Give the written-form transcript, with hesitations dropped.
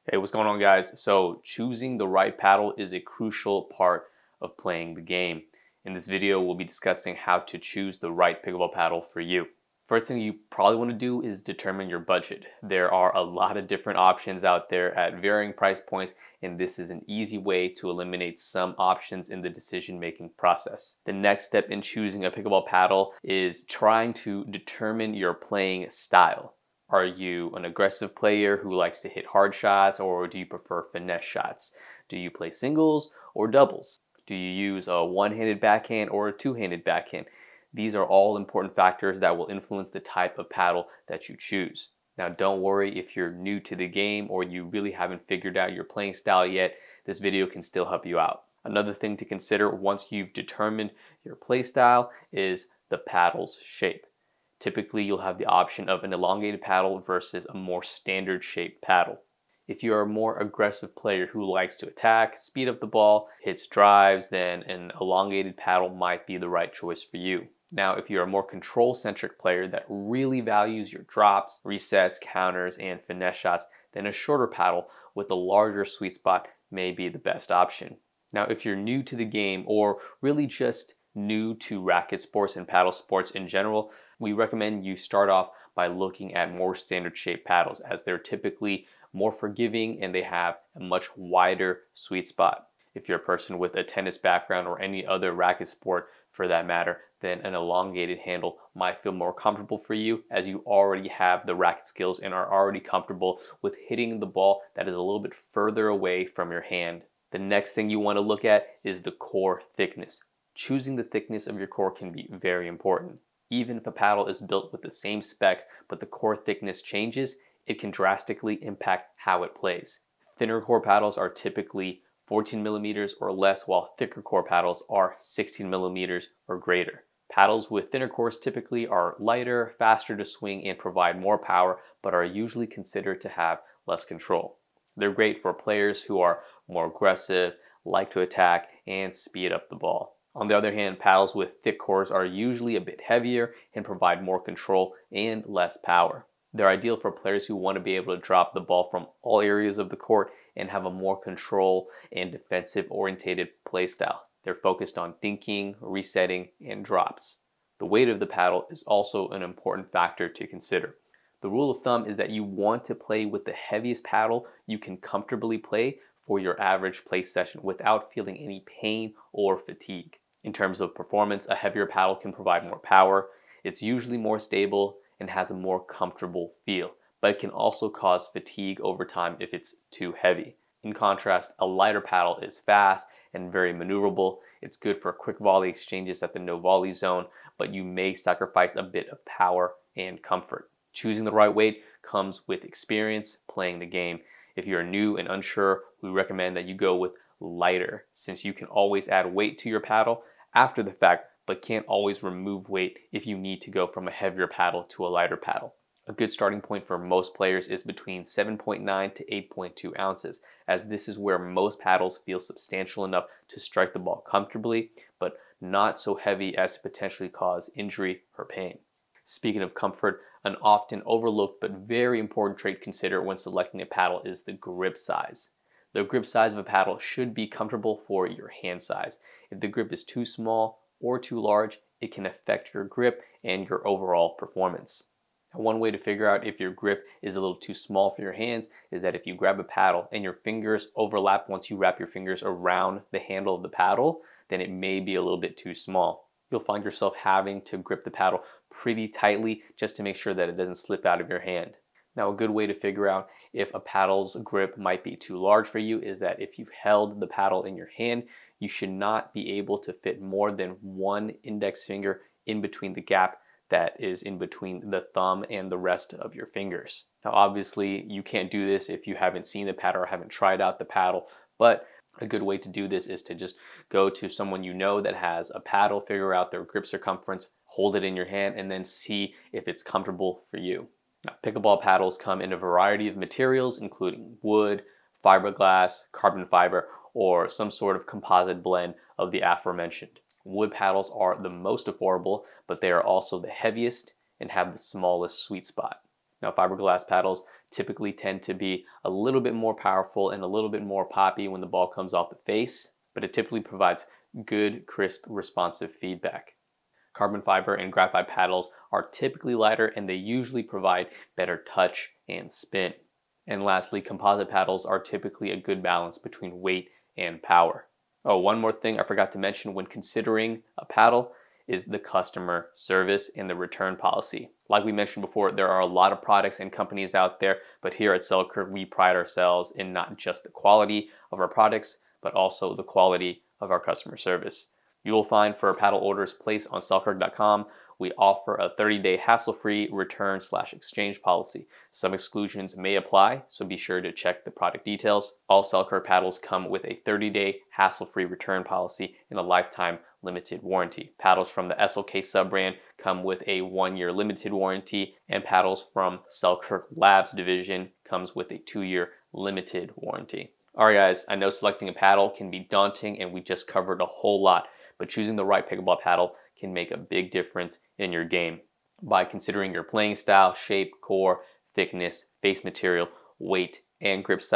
Hey, what's going on, guys? So choosing the right paddle is a crucial part of playing the game. In this video, we'll be discussing how to choose the right pickleball paddle for you. First thing you probably want to do is determine your budget. There are a lot of different options out there at varying price points, and this is an easy way to eliminate some options in the decision-making process. The next step in choosing a pickleball paddle is trying to determine your playing style. Are you an aggressive player who likes to hit hard shots, or do you prefer finesse shots? Do you play singles or doubles? Do you use a one-handed backhand or a two-handed backhand? These are all important factors that will influence the type of paddle that you choose. Now, don't worry if you're new to the game or you really haven't figured out your playing style yet, this video can still help you out. Another thing to consider once you've determined your play style is the paddle's shape. Typically, you'll have the option of an elongated paddle versus a more standard shaped paddle. If you are a more aggressive player who likes to attack, speed up the ball, hits drives, then an elongated paddle might be the right choice for you. Now, if you're a more control-centric player that really values your drops, resets, counters, and finesse shots, then a shorter paddle with a larger sweet spot may be the best option. Now, if you're new to the game or really just new to racket sports and paddle sports in general, we recommend you start off by looking at more standard shaped paddles, as they're typically more forgiving and they have a much wider sweet spot. If you're a person with a tennis background or any other racket sport for that matter, then an elongated handle might feel more comfortable for you, as you already have the racket skills and are already comfortable with hitting the ball that is a little bit further away from your hand. The next thing you want to look at is the core thickness. Choosing the thickness of your core can be very important. Even if a paddle is built with the same specs but the core thickness changes, it can drastically impact how it plays. Thinner core paddles are typically 14 millimeters or less, while thicker core paddles are 16 millimeters or greater. Paddles with thinner cores typically are lighter, faster to swing, and provide more power, but are usually considered to have less control. They're great for players who are more aggressive, like to attack, and speed up the ball. On the other hand, paddles with thick cores are usually a bit heavier and provide more control and less power. They're ideal for players who want to be able to drop the ball from all areas of the court and have a more control and defensive oriented play style. They're focused on thinking, resetting, and drops. The weight of the paddle is also an important factor to consider. The rule of thumb is that you want to play with the heaviest paddle you can comfortably play for your average play session without feeling any pain or fatigue. In terms of performance, a heavier paddle can provide more power. It's usually more stable and has a more comfortable feel, but it can also cause fatigue over time if it's too heavy. In contrast, a lighter paddle is fast and very maneuverable. It's good for quick volley exchanges at the no volley zone, but you may sacrifice a bit of power and comfort. Choosing the right weight comes with experience playing the game. If you're new and unsure, we recommend that you go with lighter, since you can always add weight to your paddle after the fact, but can't always remove weight if you need to go from a heavier paddle to a lighter paddle. A good starting point for most players is between 7.9 to 8.2 ounces, as this is where most paddles feel substantial enough to strike the ball comfortably, but not so heavy as to potentially cause injury or pain. Speaking of comfort, an often overlooked but very important trait to consider when selecting a paddle is the grip size. The grip size of a paddle should be comfortable for your hand size. If the grip is too small or too large, it can affect your grip and your overall performance. Now, one way to figure out if your grip is a little too small for your hands is that if you grab a paddle and your fingers overlap once you wrap your fingers around the handle of the paddle, then it may be a little bit too small. You'll find yourself having to grip the paddle pretty tightly just to make sure that it doesn't slip out of your hand. Now, a good way to figure out if a paddle's grip might be too large for you is that if you've held the paddle in your hand, you should not be able to fit more than one index finger in between the gap that is in between the thumb and the rest of your fingers. Now, obviously, you can't do this if you haven't seen the paddle or haven't tried out the paddle, but a good way to do this is to just go to someone you know that has a paddle, figure out their grip circumference, hold it in your hand, and then see if it's comfortable for you. Now, pickleball paddles come in a variety of materials, including wood, fiberglass, carbon fiber, or some sort of composite blend of the aforementioned. Wood paddles are the most affordable, but they are also the heaviest and have the smallest sweet spot. Now, fiberglass paddles typically tend to be a little bit more powerful and a little bit more poppy when the ball comes off the face, but it typically provides good, crisp, responsive feedback. Carbon fiber and graphite paddles are typically lighter and they usually provide better touch and spin. And lastly, composite paddles are typically a good balance between weight and power. Oh, one more thing I forgot to mention when considering a paddle is the customer service and the return policy. Like we mentioned before, there are a lot of products and companies out there, but here at Selkirk, we pride ourselves in not just the quality of our products, but also the quality of our customer service. You will find for paddle orders placed on Selkirk.com, we offer a 30-day hassle-free return/exchange policy. Some exclusions may apply, so be sure to check the product details. All Selkirk paddles come with a 30-day hassle-free return policy and a lifetime limited warranty. Paddles from the SLK sub-brand come with a 1-year limited warranty, and paddles from Selkirk Labs division comes with a 2-year limited warranty. Alright guys, I know selecting a paddle can be daunting and we just covered a whole lot, but choosing the right pickleball paddle can make a big difference in your game. By considering your playing style, shape, core, thickness, face material, weight, and grip size,